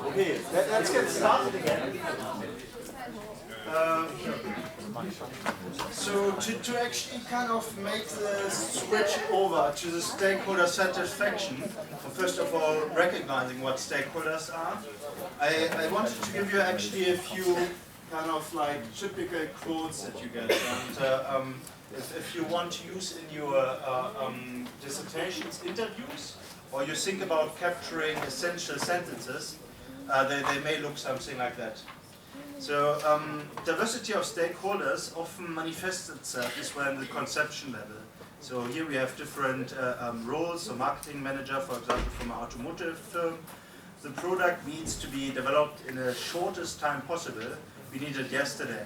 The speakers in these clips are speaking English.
Okay, let's get started again. So to actually kind of make the switch over to the stakeholder satisfaction, first of all recognizing what stakeholders are, I wanted to give you actually a few kind of like typical quotes that you get. And if you want to use in your dissertations, interviews, or you think about capturing essential sentences, they may look something like that. So diversity of stakeholders often manifests itself as well in the conception level. So here we have different roles. So marketing manager, for example, from an automotive firm. The product needs to be developed in the shortest time possible. We need it yesterday.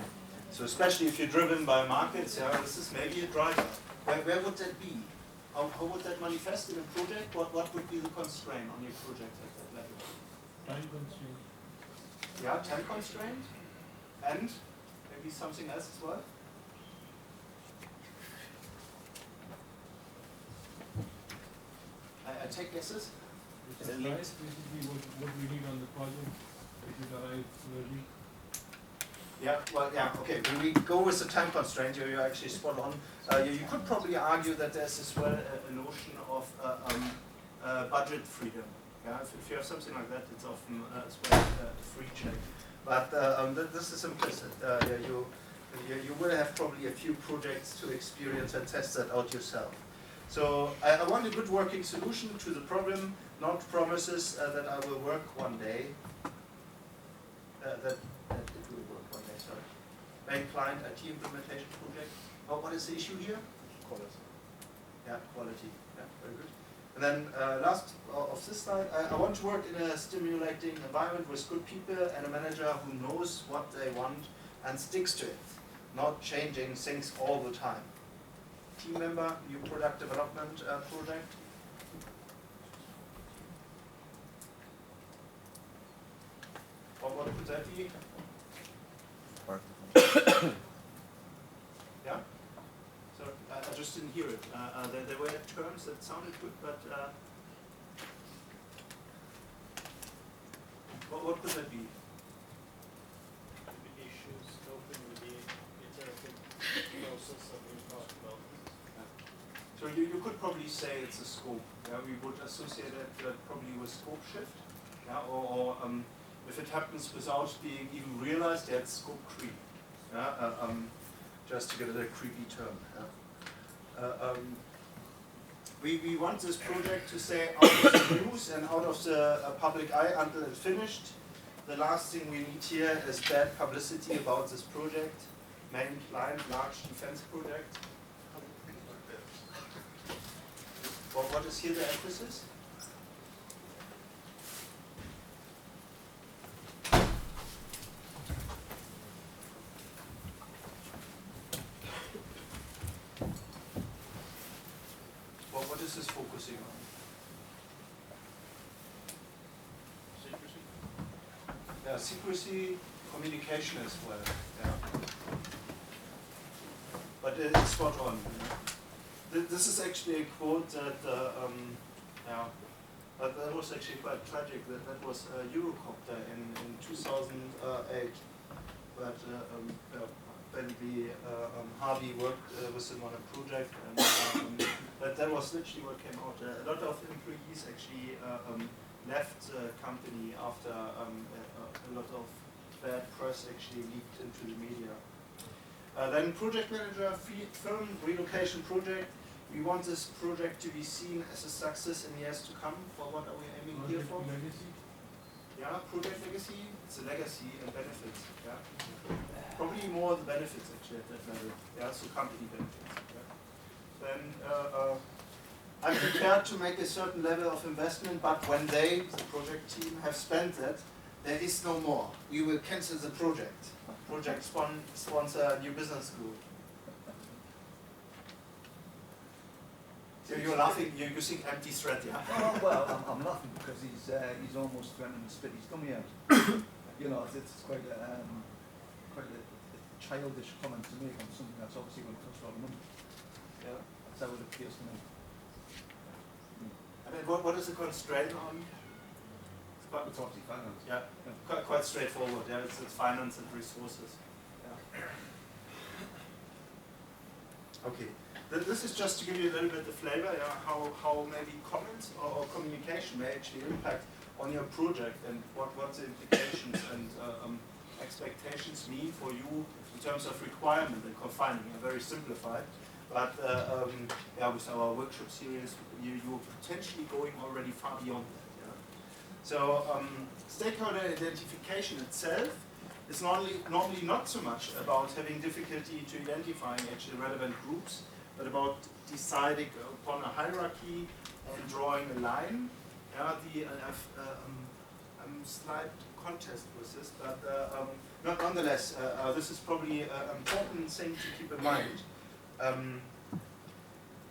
So especially if you're driven by markets, yeah, this is maybe a driver. Where would that be? How would that manifest in a project? What would be the constraint on your project at that level? Time constraint. Yeah, time constraint. And maybe something else as well? I take guesses. It's a price, basically what we need on the project, if it arrives early. Yeah, well, yeah, okay. When we go with the time constraint, you're actually spot on. You could probably argue that there's as well a notion of budget freedom. Yeah, if you have something like that, it's often as well a free check. But this is implicit. You will have probably a few projects to experience and test that out yourself. So I want a good working solution to the problem, not promises that I will work one day. That it will work one day, sorry. Bank client IT implementation project. Oh, what is the issue here? Quality. Yeah, quality. Yeah, very good. And then last of this slide, I want to work in a stimulating environment with good people and a manager who knows what they want and sticks to it, not changing things all the time. Team member, new product development project. What could that be? Yeah? So I just didn't hear it. There were terms that sounded good, but what could that be? The issues, scoping with the iterative process that we talked about. So you could probably say it's a scope. Yeah? We would associate it probably with scope shift. Yeah? Or if it happens without being even realized, that's scope creep. Yeah? Just to get a creepy term. Yeah? We want this project to stay out of the news and out of the public eye until it's finished. The last thing we need here is bad publicity about this project. Main client, large defense project. What is here the emphasis? What is this focusing on? Secrecy. Yeah, secrecy, communication as well. Yeah. But it's spot on. This is actually a quote that, but that was actually quite tragic. That was Eurocopter in 2008. But apparently Harvey worked with him on a project, and but that was literally what came out. A lot of employees actually left the company after a lot of bad press actually leaked into the media. Then project manager, firm relocation project. We want this project to be seen as a success in years to come. For what are we aiming here for? Legacy. Yeah, project legacy. It's a legacy and benefits. Yeah, probably more the benefits actually at that level. Yeah, so company benefits. Yeah. Then I'm prepared to make a certain level of investment, but when they, the project team, have spent that, there is no more. We will cancel the project. Project sponsor a new business school. So you're laughing, you're using empty threat, yeah? Well, I'm laughing because he's almost threatening to spit his tummy out. You know, it's quite a childish comment to make on something that's obviously going to cost a lot of money. Yeah, that's how it appears to me. And then what is the constraint on? It's quite, It's obviously finance. yeah, quite straightforward. Yeah, it's finance and resources. Yeah. Okay. This is just to give you a little bit of flavor, yeah, how maybe comments or communication may actually impact on your project and what the implications and expectations mean for you in terms of requirement and confinement. Very simplified, but yeah, with our workshop series, you're potentially going already far beyond that. Yeah? So stakeholder identification itself is normally not so much about having difficulty to identifying actually relevant groups, but about deciding upon a hierarchy and drawing a line. Yeah, I'm slight contest with this, but nonetheless, this is probably an important thing to keep in mind.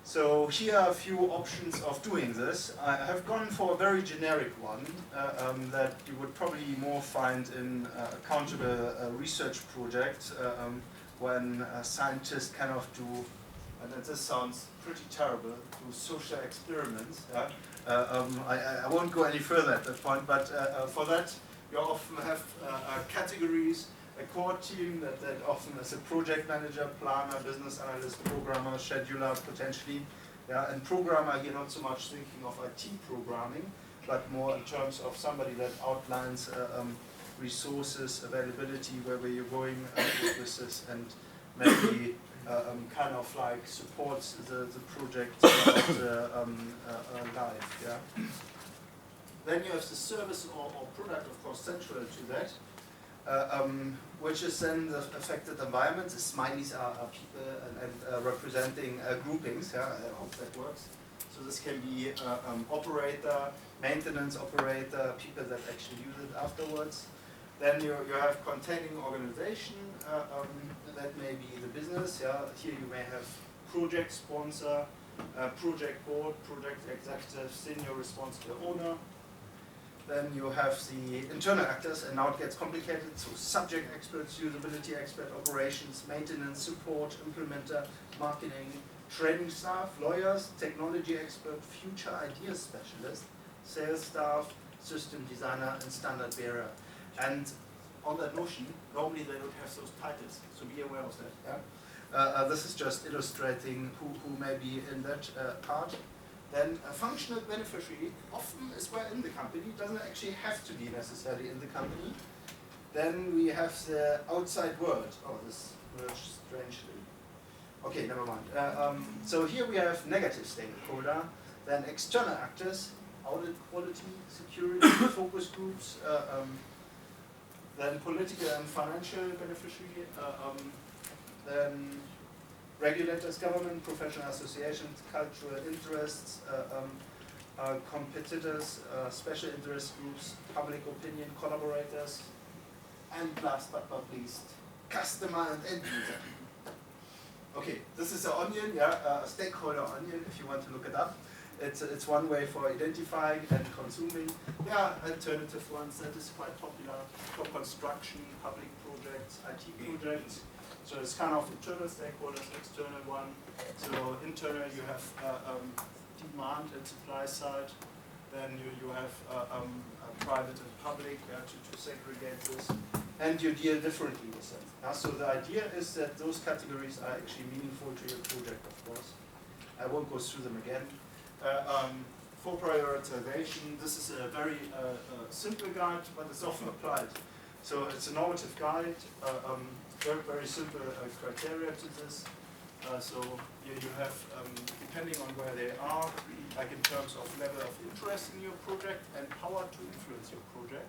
So here are a few options of doing this. I have gone for a very generic one that you would probably more find in accountable research projects when scientists kind of do, and this sounds pretty terrible, do social experiments. Yeah? I won't go any further at that point, but for that you often have categories, a core team that often is a project manager, planner, business analyst, programmer, scheduler potentially. Yeah, and programmer here not so much thinking of IT programming, but more in terms of somebody that outlines resources, availability, where you're going with this, and maybe kind of like supports the project live. Yeah. Then you have the service or product, of course, central to that, which is then the affected environment. The smileys are people and representing groupings. Yeah, I hope that works. So this can be operator, maintenance operator, people that actually use it afterwards. Then you have containing organization, that may be the business. Yeah, here you may have project sponsor, project board, project executive, senior responsible owner. Then you have the internal actors, and now it gets complicated. So subject experts, usability expert, operations, maintenance, support, implementer, marketing, training staff, lawyers, technology expert, future ideas specialist, sales staff, system designer, and standard bearer. And on that notion, normally they don't have those titles, so be aware of that. Yeah? This is just illustrating who may be in that part. Then a functional beneficiary often is well in the company, doesn't actually have to be necessarily in the company. Then we have the outside world. Oh, this merged strangely. Okay, never mind. So here we have negative stakeholder, then external actors, audit, quality, security, focus groups, then political and financial beneficiary, then regulators, government, professional associations, cultural interests, competitors, special interest groups, public opinion, collaborators, and last but not least, customer and end user. Okay, this is an onion, yeah, a stakeholder onion if you want to look it up. It's one way for identifying and consuming. There are alternative ones that is quite popular for construction, public projects, IT projects. So it's kind of internal stakeholders, external one. So internal you have demand and supply side. Then you have private and public to segregate this. And you deal differently with them. So the idea is that those categories are actually meaningful to your project, of course. I won't go through them again. For prioritization, this is a very simple guide, but it's often applied. So it's a normative guide, very, very simple criteria to this. So you have, depending on where they are, like in terms of level of interest in your project and power to influence your project,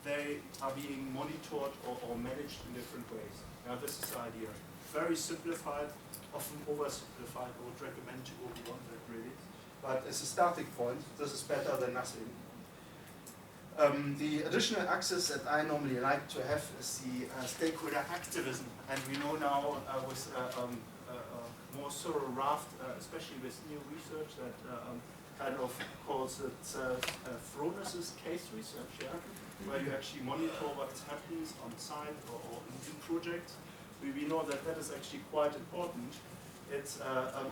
they are being monitored or managed in different ways. Now this is the idea. Very simplified, often oversimplified. I would recommend to go beyond that really. But as a starting point, this is better than nothing. The additional access that I normally like to have is the stakeholder activism. And we know now with more thorough raft, especially with new research that kind of calls it Frones's case research, yeah? Where you actually monitor what happens on site or in projects. We know that that is actually quite important It's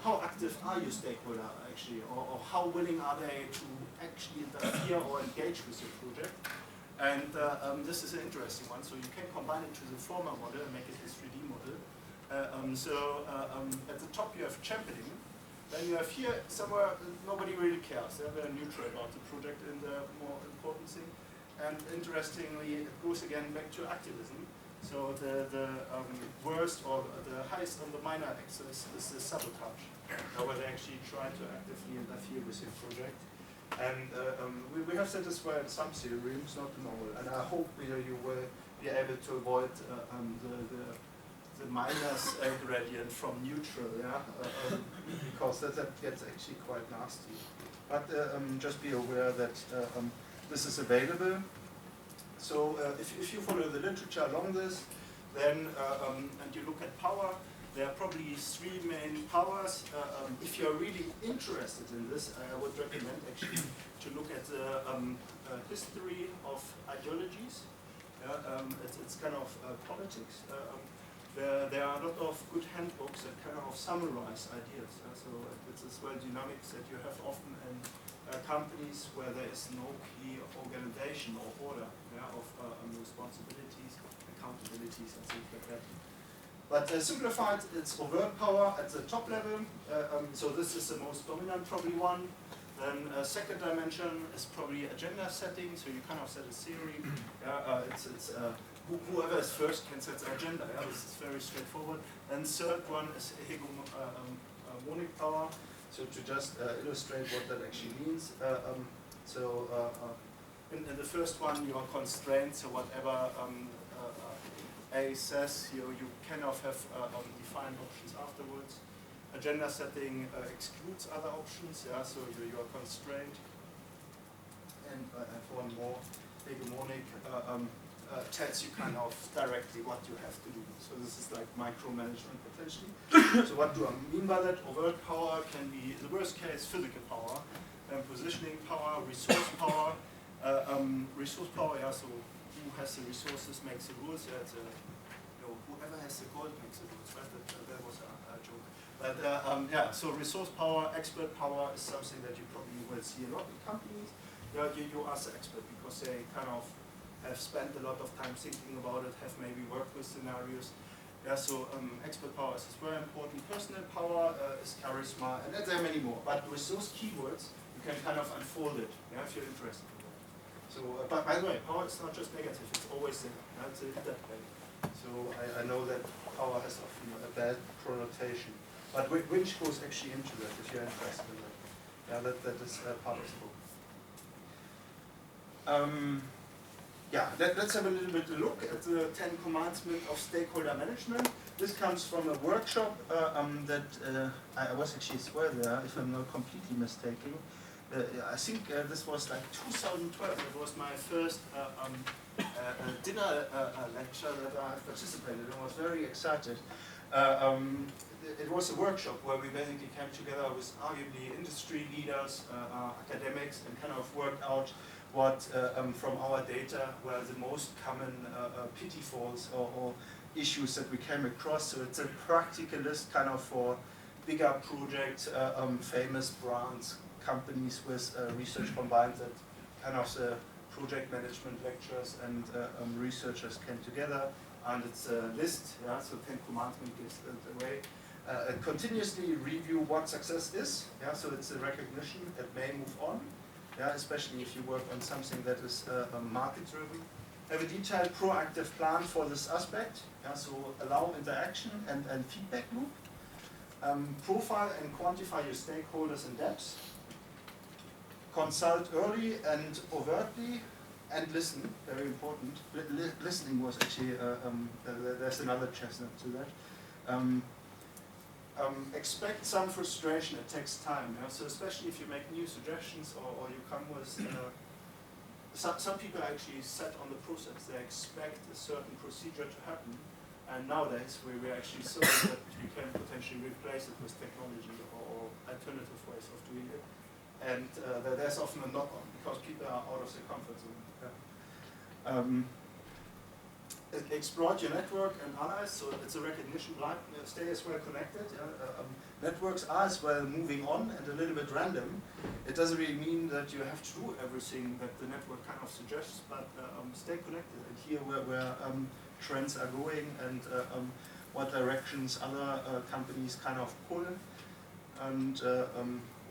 how active are your stakeholder actually, or how willing are they to actually interfere or engage with your project? And this is an interesting one. So you can combine it to the former model and make it a 3D model. At the top you have championing. Then you have here somewhere nobody really cares. They're very neutral about the project and the more important thing. And interestingly, it goes again back to activism. So the worst or the highest on the minor axis is the sabotage, where they actually try to actively interfere with your project. And we have said this well in some theorems, not in all. And I hope you will be able to avoid the minus gradient from neutral, yeah, because that gets actually quite nasty. But just be aware that this is available. So if you follow the literature along this, then and you look at power, there are probably 3 main powers. If you're really interested in this, I would recommend actually to look at the history of ideologies. It's kind of politics. There are a lot of good handbooks that kind of summarize ideas. So it's as well dynamics that you have often in companies where there is no key organization or order of responsibilities, accountabilities, and things like that. But simplified, it's overt power at the top level. So this is the most dominant probably one. Then second dimension is probably agenda setting. So you kind of set a theory. Whoever is first can set the agenda. Yeah? This is very straightforward. And third one is hegemonic power. So to just illustrate what that actually means. In the first one, you are constrained. So whatever A says, you cannot have defined options afterwards. Agenda setting excludes other options. Yeah, so you are constrained. And I have one more. Hegemonic tells you kind of directly what you have to do. So this is like micromanagement potentially. So what do I mean by that? Overt power can be, in the worst case, physical power, positioning power, resource power. Resource power, yeah, so who has the resources makes the rules. Yeah, it's whoever has the gold makes the rules, right? That was a joke. But yeah, so resource power, expert power is something that you probably will see a lot in companies. Yeah, you ask the expert because they kind of have spent a lot of time thinking about it, have maybe worked with scenarios. Yeah, so expert power is very important. Personal power is charisma, and there are many more. But with those keywords, you can kind of unfold it, yeah, if you're interested in that. So, but by the way, power is not just negative, it's always there. Yeah, it's that way. So I know that power has often a bad connotation. But which goes actually into that, if you're interested in that. Yeah, that is part of the book. Yeah, let's have a little bit of a look at the 10 commandments of stakeholder management. This comes from a workshop that I was actually swear there, if I'm not completely mistaken. I think this was like 2012. It was my first dinner lecture that I participated in. I was very excited. It was a workshop where we basically came together with arguably industry leaders, academics, and kind of worked out what from our data were the most common pitfalls or issues that we came across. So it's a practical list kind of for bigger projects, famous brands, companies with research combined, that kind of the project management lecturers and researchers came together. And it's a list, yeah, so 10 commandments gives the way. Continuously review what success is, yeah, so it's a recognition that may move on. Yeah, especially if you work on something that is market-driven. Have a detailed, proactive plan for this aspect. Yeah, so allow interaction and feedback loop. Profile and quantify your stakeholders in depth. Consult early and overtly, and listen. Very important. Listening was actually there's another chestnut to that. Expect some frustration, it takes time. Yeah? So especially if you make new suggestions or you come with, some people actually set on the process, they expect a certain procedure to happen, and nowadays we're actually so that we can potentially replace it with technology or alternative ways of doing it. And there's often a knock-on because people are out of their comfort zone. Yeah. exploit your network and allies, so it's a recognition, stay as well connected. Yeah? Networks are as well moving on and a little bit random. It doesn't really mean that you have to do everything that the network kind of suggests, but stay connected and hear where trends are going and what directions other companies kind of pull. And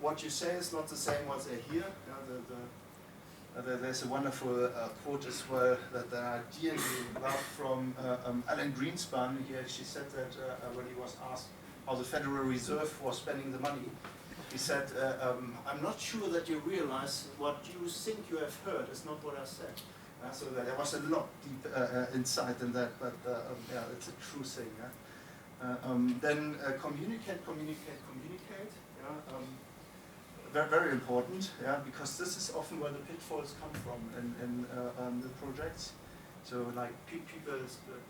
what you say is not the same what they hear. Yeah, there's a wonderful quote as well that I dearly love from Alan Greenspan. He actually said that when he was asked how the Federal Reserve was spending the money, he said, I'm not sure that you realize what you think you have heard is not what I said. So there was a lot deep insight in that, but yeah, it's a true thing. Yeah? Then communicate. Yeah? Very, very important, yeah, because this is often where the pitfalls come from in the projects. So like people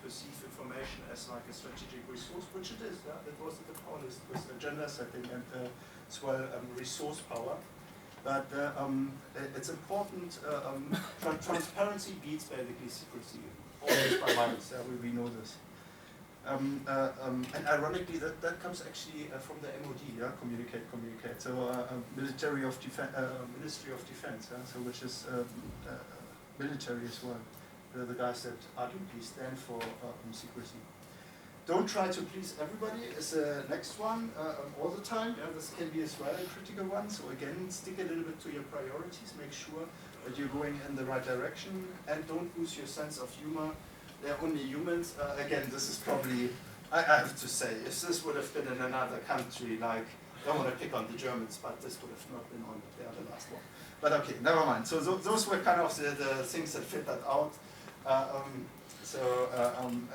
perceive information as like a strategic resource, which it is. Yeah? It was the power list with agenda setting and as well resource power. But it's important. Transparency beats basically secrecy. Always by violence. Yeah, we know this. And ironically, that comes actually from the MOD, yeah? Communicate. So Ministry of Defense, yeah? So which is military as well. The guys that RDP stand for secrecy. Don't try to please everybody is the next one all the time. Yeah? This can be as well a critical one. So again, stick a little bit to your priorities. Make sure that you're going in the right direction, and don't lose your sense of humor. They're only humans. Again, this is probably, I have to say, if this would have been in another country, like, I don't want to pick on the Germans, but this would have not been on the last one. But okay, never mind. So those were kind of the things that fit that out.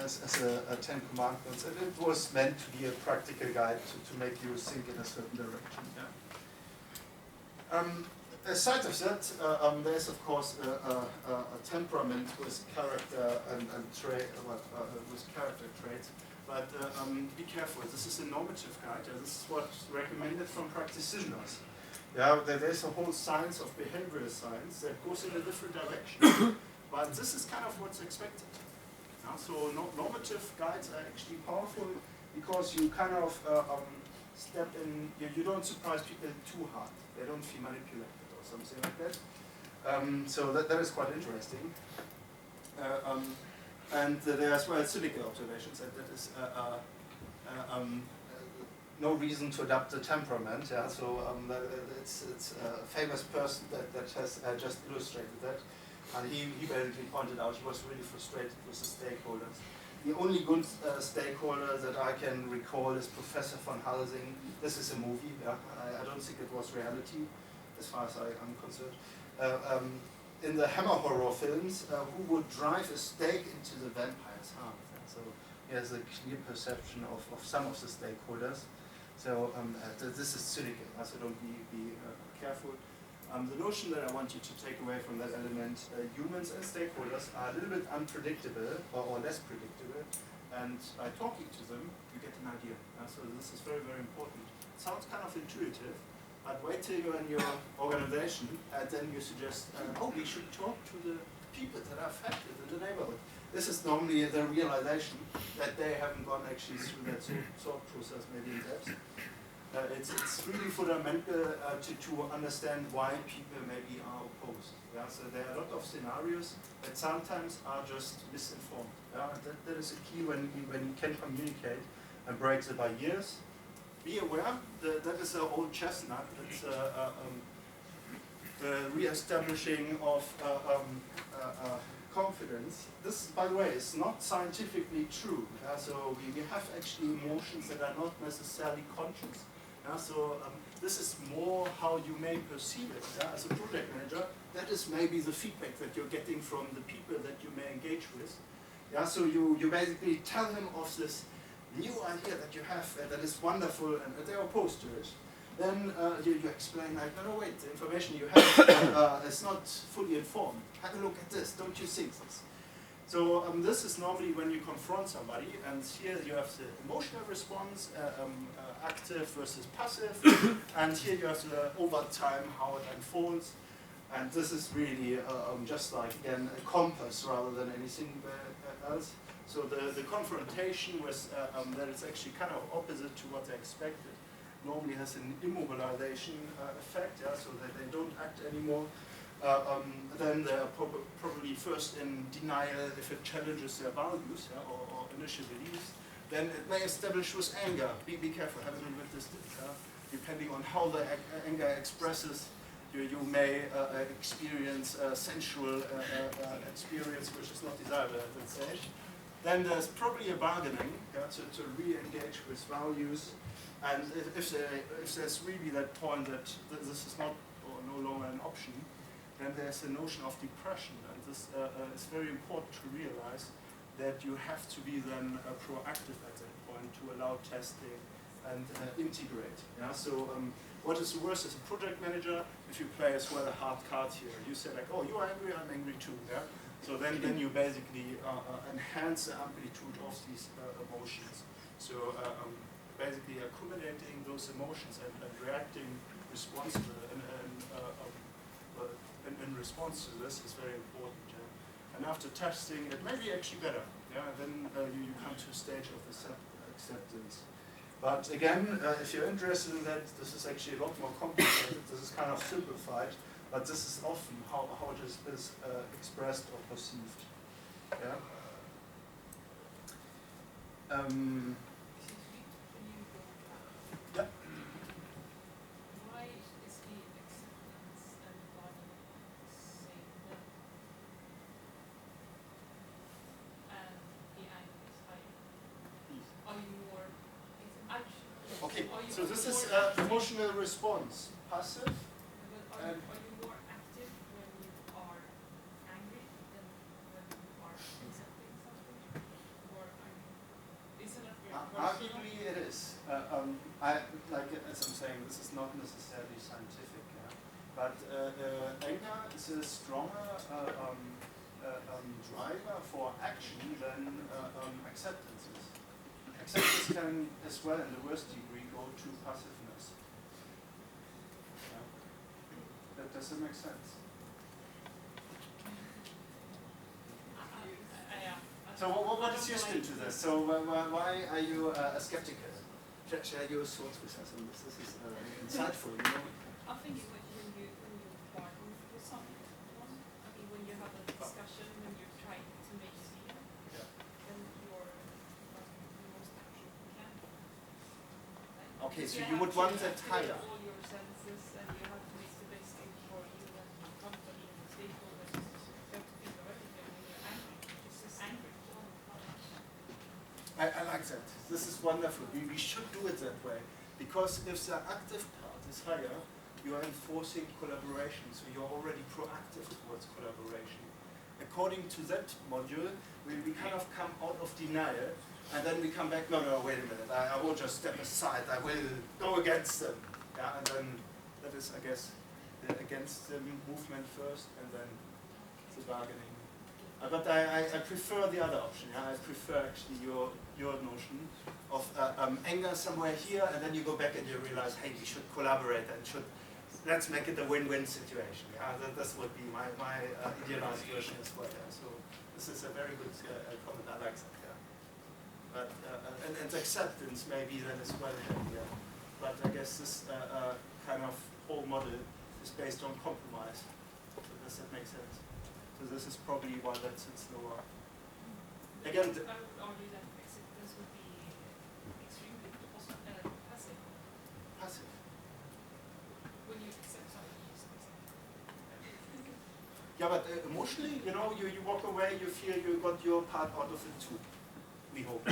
As a 10 commandments, and it was meant to be a practical guide to make you think in a certain direction. Yeah? Aside of that, there's of course a temperament with character and trait, with character traits. But be careful. This is a normative guide. This is what's recommended from practitioners. Yeah, there's a whole science of behavioral science that goes in a different direction. But this is kind of what's expected. So normative guides are actually powerful because you kind of step in. You don't surprise people too hard. They don't feel manipulated. Something like that. So that is quite interesting. And there are as well cynical observations, and that is no reason to adopt the temperament. Yeah? So it's a famous person that has just illustrated that. And he basically pointed out he was really frustrated with the stakeholders. The only good stakeholder that I can recall is Professor von Helsing. This is a movie. Yeah? I don't think it was reality, as far as I'm concerned. In the Hammer horror films, who would drive a stake into the vampire's heart? So he has a clear perception of some of the stakeholders. So this is cynical, so don't be careful. The notion that I want you to take away from that element, humans and stakeholders are a little bit unpredictable or less predictable, and by talking to them, you get an idea. So this is very, very important. It sounds kind of intuitive, but wait till you're in your organization, and then you suggest, oh, we should talk to the people that are affected in the neighborhood. This is normally the realization that they haven't gone actually through that thought process maybe in depth. It's really fundamental to understand why people maybe are opposed. Yeah? So there are a lot of scenarios that sometimes are just misinformed. Yeah? That is a key when you can communicate and break the barriers. Be aware that is an old chestnut. It's the re-establishing of confidence. This, by the way, is not scientifically true. So we have actually emotions that are not necessarily conscious. So this is more how you may perceive it. As a project manager, that is maybe the feedback that you're getting from the people that you may engage with. So you basically tell them of this new idea that you have that is wonderful and they're opposed to it. Then you explain like, no, wait, the information you have is not fully informed. Have a look at this, don't you think this? So this is normally when you confront somebody, and here you have the emotional response, active versus passive, and here you have the over time how it unfolds. And this is really just like, again, a compass rather than anything else. So the confrontation was that it's actually kind of opposite to what they expected. Normally has an immobilization effect, yeah, so that they don't act anymore. Then they are probably first in denial if it challenges their values, yeah, or initial beliefs. Then it may establish with anger. Be careful, have a little bit distance. Depending on how the anger expresses, you may experience sensual experience which is not desirable at that stage. Then there's probably a bargaining, yeah, to re-engage with values. And if there's really that point that this is not or no longer an option, then there's a notion of depression. And this is very important to realize that you have to be then proactive at that point to allow testing and integrate. Yeah? So what is the worst as a project manager? If you play as well a hard card here, you say like, oh, you're angry, I'm angry too. Yeah? So then you basically enhance the amplitude of these emotions. So basically accommodating those emotions and reacting responsibly in response to this is very important. Yeah? And after testing, it may be actually better. Yeah? Then you come to a stage of acceptance. But again, if you're interested in that, this is actually a lot more complicated. This is kind of simplified, but this is often how it is expressed or perceived. Yeah. Yeah. Why is the acceptance and bargaining same level? And the anger is higher? Are you more actually? Okay, Are you so this is more active? emotional response. Passive. But are you more active when you are angry than when you are accepting something? Or are you, isn't it very personal? Arguably it is. Like as I'm saying, this is not necessarily scientific, yeah? But anger is a stronger driver for action than acceptance is. Acceptance can as well, in the worst degree, go to passiveness. Yeah? Does it make sense? So what is your spin to this? So why are you a skeptical? Share your thoughts with us on this. This is insightful, you know. I think when you bargain for someone, I mean when you have a discussion, when you're trying to make a deal, Yeah. then you're the most active you can. Right? Okay, so You you have would to want that activate higher. all your senses, and you have to make the best thing for you and your company and the stakeholders. You have to think of everything when you're angry. It's just angry. I like that. This is wonderful. We should do it that way. Because if the active part is higher, you are enforcing collaboration. So you're already proactive towards collaboration. According to that module, we kind of come out of denial, and then we come back, no, wait a minute, I won't just step aside, I will go against them. Yeah, and then that is, I guess, the against them movement first, and then the bargaining. But I prefer the other option. Yeah? I prefer actually your notion of anger somewhere here, and then you go back and you realize, hey, we should collaborate and let's make it a win-win situation. Yeah? This would be my idealized version as well. Yeah? So this is a very good comment. I like that. Yeah? But and acceptance maybe then as well. Yeah? But I guess this kind of whole model is based on compromise. So does that make sense? So this is probably why that sits lower. Again, I would argue that acceptance would be extremely passive. passive. When you accept something, you just accept it. Yeah, but emotionally, you know, you walk away, you feel you got your part out of it too. We hope.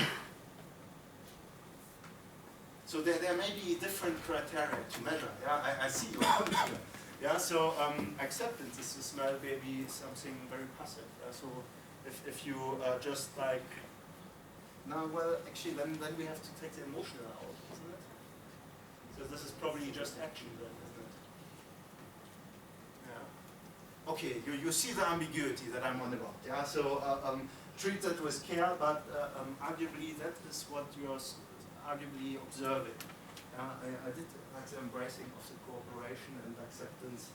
So there may be different criteria to measure. Yeah, I see your point here. Yeah, so acceptance is maybe something very passive. So if you just like, no, well, actually, then we have to take the emotional out, isn't it? So this is probably just action then, isn't it? Yeah. Okay, you see the ambiguity that I'm on about. Yeah, so treat that with care, but arguably that is what you're arguably observing. I did like the embracing of the cooperation and acceptance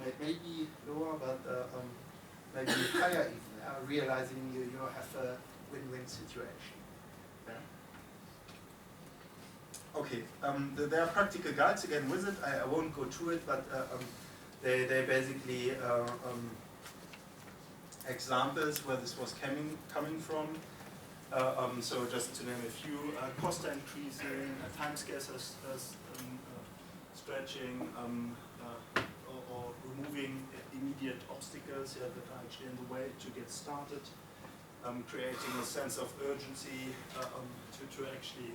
maybe lower, but maybe higher even, realizing you have a win-win situation. Yeah? Okay, there are practical guides again with it. I won't go through it, but they basically examples where this was coming from. So just to name a few, cost increasing, timescales stretching, or removing immediate obstacles that are actually in the way to get started, creating a sense of urgency to actually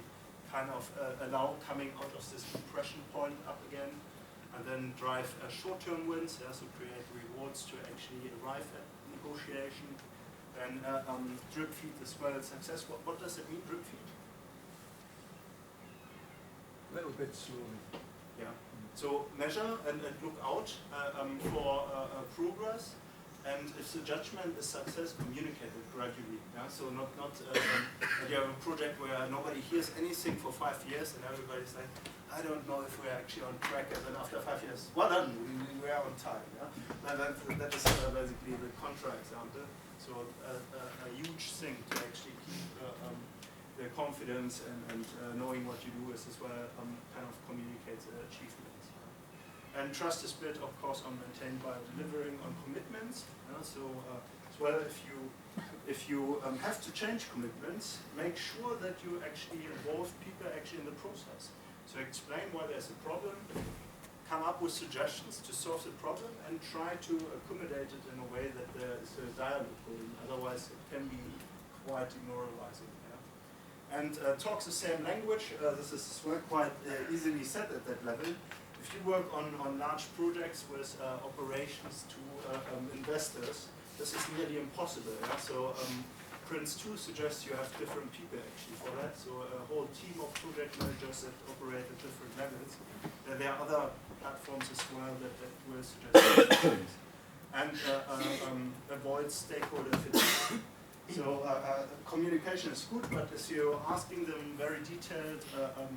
kind of allow coming out of this depression point up again, and then drive short-term wins, so create rewards to actually arrive at negotiation, and drip feed as well success. What does it mean, drip feed? A little bit slowly. Yeah. So measure and look out for progress, and if the judgment is success, communicate it gradually. Yeah? So not you have a project where nobody hears anything for 5 years and everybody's like, I don't know if we're actually on track, and then after 5 years, well done, we are on time. Yeah? That is basically the contra example. So a huge thing to actually keep the confidence and knowing what you do is as well kind of communicates achievements. And trust is built, of course, maintained by delivering on commitments. So as well, if you have to change commitments, make sure that you actually involve people actually in the process. So explain why there's a problem, come up with suggestions to solve the problem, and try to accommodate it in a way that there is a dialogue going. Otherwise, it can be quite demoralizing. Yeah? And talk the same language. This is as well quite easily said at that level. If you work on large projects with operations to investors, this is nearly impossible. Yeah? So Prince 2 suggests you have different people actually for that. So a whole team of project managers that operate at different levels. There are other platforms as well that will suggest different things. And avoid stakeholder fatigue. So communication is good, but as you're asking them very detailed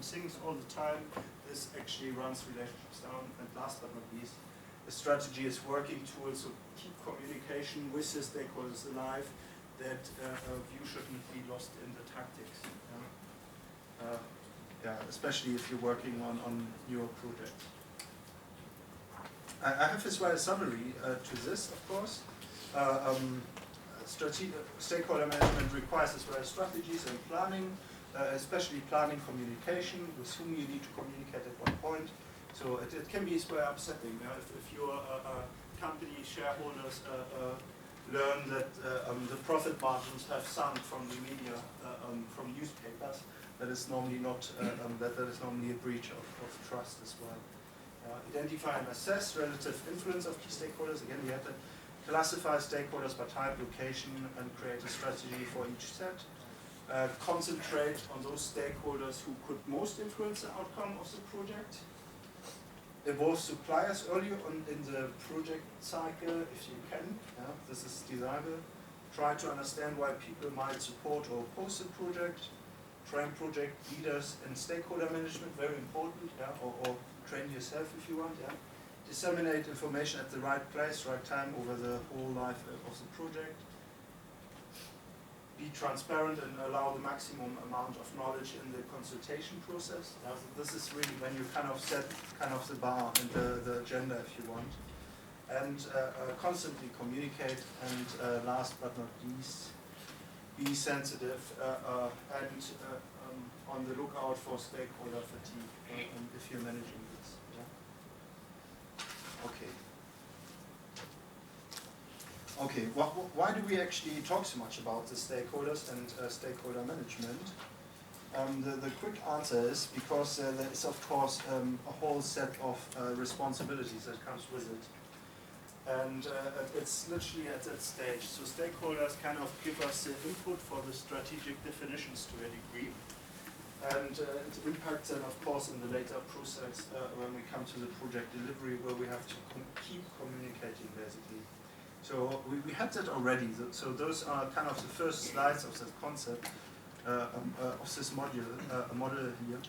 things all the time, this actually runs relationships down. And last but not least, the strategy is working towards, so keep communication with the stakeholders alive, that you shouldn't be lost in the tactics. Especially if you're working on your project. I have as well a summary to this, of course. Stakeholder management requires as well strategies and planning, especially planning communication, with whom you need to communicate at what point. So it can be as well upsetting. If your company shareholders learn that the profit margins have sunk from the media, from newspapers, that is normally not that is normally a breach of trust as well. Identify and assess relative influence of key stakeholders. Again, we have to classify stakeholders by type, location, and create a strategy for each set. Concentrate on those stakeholders who could most influence the outcome of the project. Involve suppliers early on in the project cycle if you can. This is desirable. Try to understand why people might support or oppose the project. Train project leaders in stakeholder management, very important, or train yourself if you want. Disseminate information at the right place, right time over the whole life of the project. Be transparent and allow the maximum amount of knowledge in the consultation process. This is really when you kind of set kind of the bar and the agenda if you want. And constantly communicate, and last but not least, be sensitive and on the lookout for stakeholder fatigue if you're managing this. Okay. Okay, why do we actually talk so much about the stakeholders and stakeholder management? The quick answer is because there is, of course, a whole set of responsibilities that comes with it. And it's literally at that stage. So stakeholders kind of give us the input for the strategic definitions to a degree. And it impacts then, of course, in the later process when we come to the project delivery, where we have to keep communicating, basically. So we had that already. So those are kind of the first slides of that concept of this model here.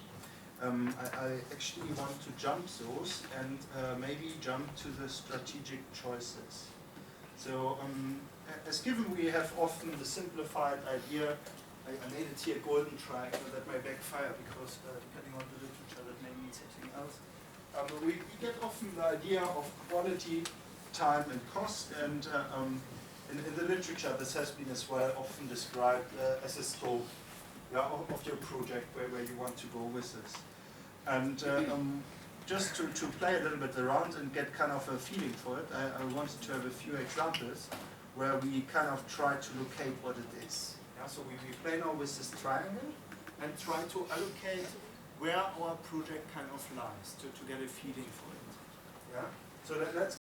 I actually want to jump those and maybe jump to the strategic choices. So as given we have often the simplified idea, I made it here golden triangle, that may backfire because depending on the literature that may mean something else. We get often the idea of quality, time and cost, and in the literature this has been as well often described as a scope, yeah, of your project where you want to go with this. And just to play a little bit around and get kind of a feeling for it, I wanted to have a few examples where we kind of try to locate what it is. Yeah, so we play now with this triangle and try to allocate where our project kind of lies to get a feeling for it. Yeah? So let's